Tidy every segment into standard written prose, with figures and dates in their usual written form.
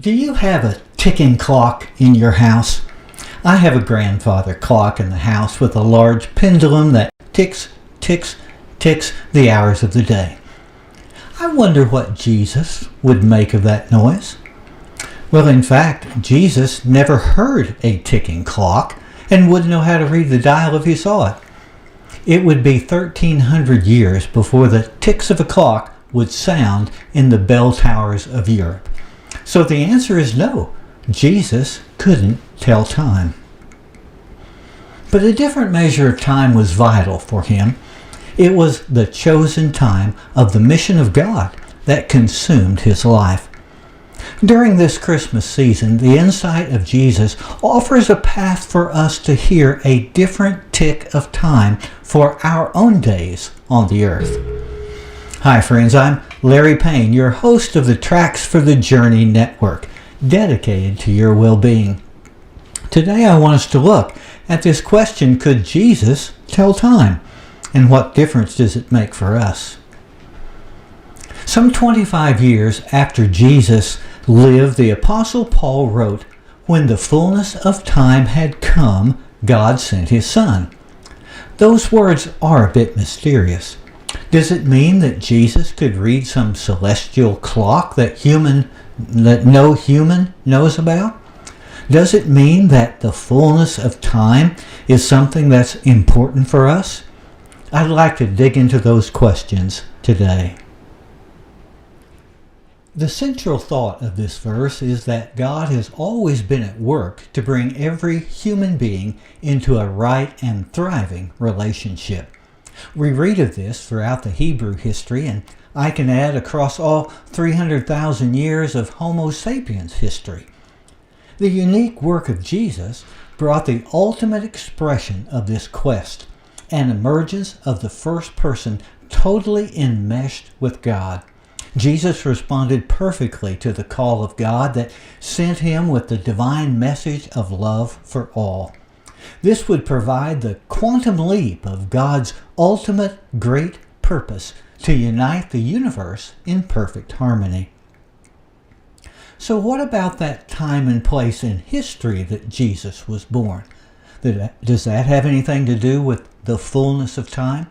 Do you have a ticking clock in your house? I have a grandfather clock in the house with a large pendulum that ticks, ticks, ticks the hours of the day. I wonder what Jesus would make of that noise. Well, in fact, Jesus never heard a ticking clock and wouldn't know how to read the dial if he saw it. It would be 1,300 years before the ticks of a clock would sound in the bell towers of Europe. So the answer is no. Jesus couldn't tell time. But a different measure of time was vital for him. It was the chosen time of the mission of God that consumed his life. During this Christmas season, the insight of Jesus offers a path for us to hear a different tick of time for our own days on the earth. Hi friends, I'm Larry Payne, your host of the Tracks for the Journey Network, dedicated to your well-being. Today I want us to look at this question, could Jesus tell time? And what difference does it make for us? Some 25 years after Jesus lived, the Apostle Paul wrote, "When the fullness of time had come, God sent his Son." Those words are a bit mysterious. Does it mean that Jesus could read some celestial clock that no human knows about? Does it mean that the fullness of time is something that's important for us? I'd like to dig into those questions today. The central thought of this verse is that God has always been at work to bring every human being into a right and thriving relationship. We read of this throughout the Hebrew history, and I can add across all 300,000 years of Homo sapiens history. The unique work of Jesus brought the ultimate expression of this quest, an emergence of the first person totally enmeshed with God. Jesus responded perfectly to the call of God that sent him with the divine message of love for all. This would provide the quantum leap of God's ultimate great purpose to unite the universe in perfect harmony. So what about that time and place in history that Jesus was born? Does that have anything to do with the fullness of time?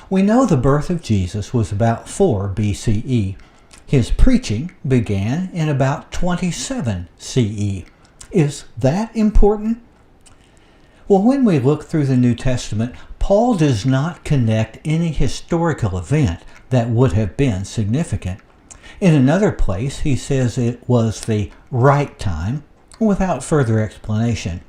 We know the birth of Jesus was about 4 BCE. His preaching began in about 27 CE. Is that important? Well, when we look through the New Testament, Paul does not connect any historical event that would have been significant. In another place, he says it was the right time, without further explanation.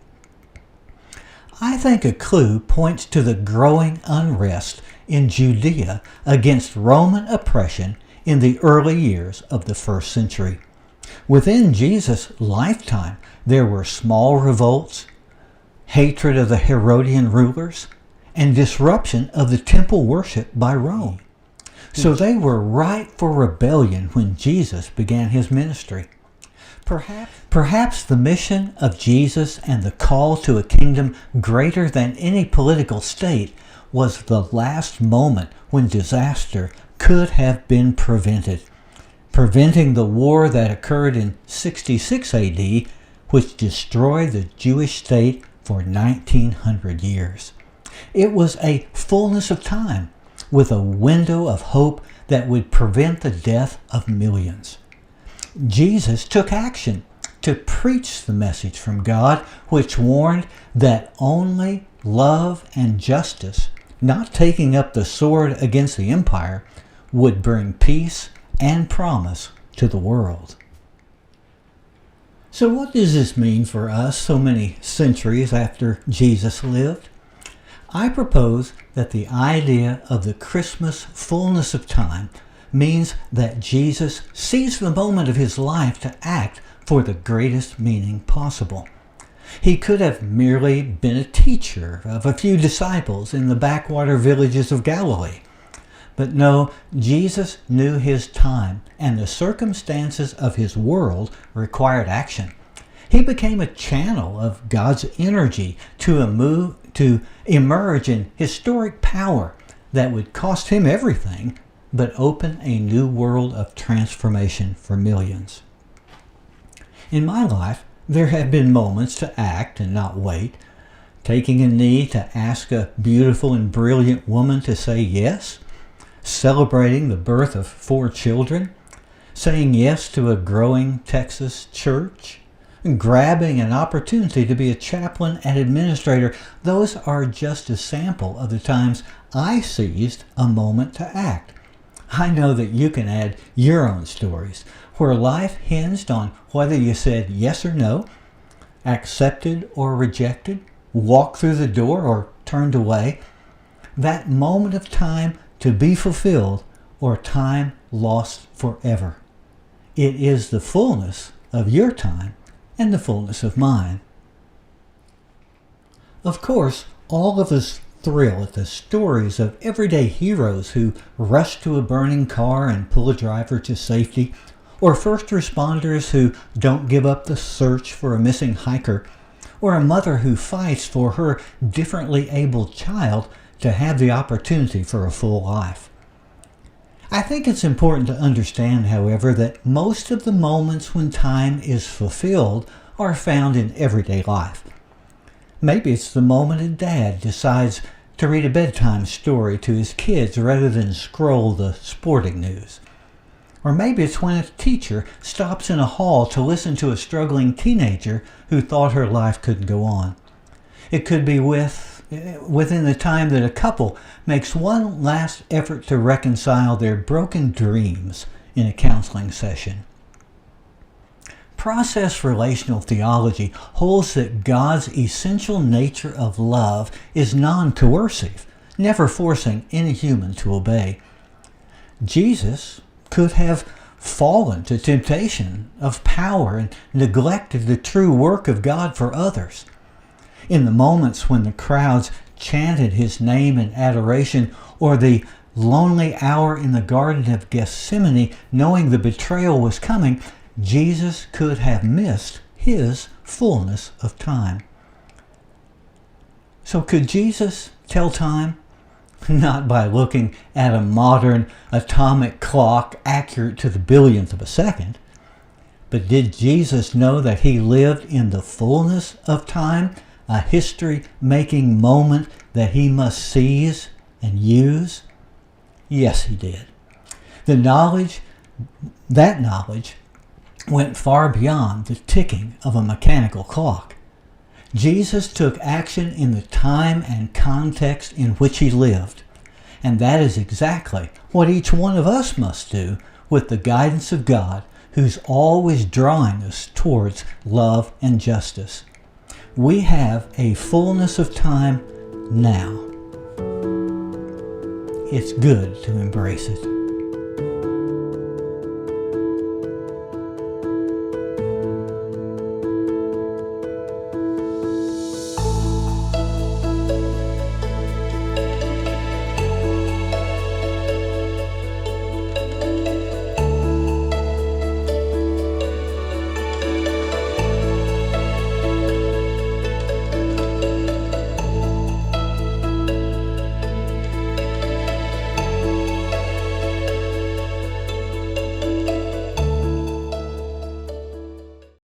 I think a clue points to the growing unrest in Judea against Roman oppression in the early years of the first century. Within Jesus' lifetime, there were small revolts, hatred of the Herodian rulers, and disruption of the temple worship by Rome. So they were ripe for rebellion when Jesus began his ministry. Perhaps the mission of Jesus and the call to a kingdom greater than any political state was the last moment when disaster could have been prevented, preventing the war that occurred in 66 AD, which destroyed the Jewish state for 1900 years. It was a fullness of time with a window of hope that would prevent the death of millions. Jesus took action to preach the message from God, which warned that only love and justice, not taking up the sword against the empire, would bring peace and promise to the world. So what does this mean for us so many centuries after Jesus lived? I propose that the idea of the Christmas fullness of time means that Jesus seized the moment of his life to act for the greatest meaning possible. He could have merely been a teacher of a few disciples in the backwater villages of Galilee. But no, Jesus knew his time, and the circumstances of his world required action. He became a channel of God's energy to emerge in historic power that would cost him everything, but open a new world of transformation for millions. In my life, there have been moments to act and not wait, taking a knee to ask a beautiful and brilliant woman to say yes, celebrating the birth of 4 children, saying yes to a growing Texas church, and grabbing an opportunity to be a chaplain and administrator. Those are just a sample of the times I seized a moment to act. I know that you can add your own stories where life hinged on whether you said yes or no, accepted or rejected, walked through the door or turned away. That moment of time to be fulfilled or time lost forever. It is the fullness of your time and the fullness of mine. Of course, all of us thrill at the stories of everyday heroes who rush to a burning car and pull a driver to safety, or first responders who don't give up the search for a missing hiker, or a mother who fights for her differently abled child to have the opportunity for a full life. I think it's important to understand, however, that most of the moments when time is fulfilled are found in everyday life. Maybe it's the moment a dad decides to read a bedtime story to his kids rather than scroll the sporting news. Or maybe it's when a teacher stops in a hall to listen to a struggling teenager who thought her life couldn't go on. It could be within the time that a couple makes one last effort to reconcile their broken dreams in a counseling session. Process relational theology holds that God's essential nature of love is non-coercive, never forcing any human to obey. Jesus could have fallen to temptation of power and neglected the true work of God for others. In the moments when the crowds chanted his name in adoration, or the lonely hour in the Garden of Gethsemane knowing the betrayal was coming, Jesus could have missed his fullness of time. So could Jesus tell time? Not by looking at a modern atomic clock accurate to the billionth of a second. But did Jesus know that he lived in the fullness of time, a history-making moment that he must seize and use? Yes, he did. That knowledge went far beyond the ticking of a mechanical clock. Jesus took action in the time and context in which he lived. And that is exactly what each one of us must do with the guidance of God, who's always drawing us towards love and justice. We have a fullness of time now. It's good to embrace it.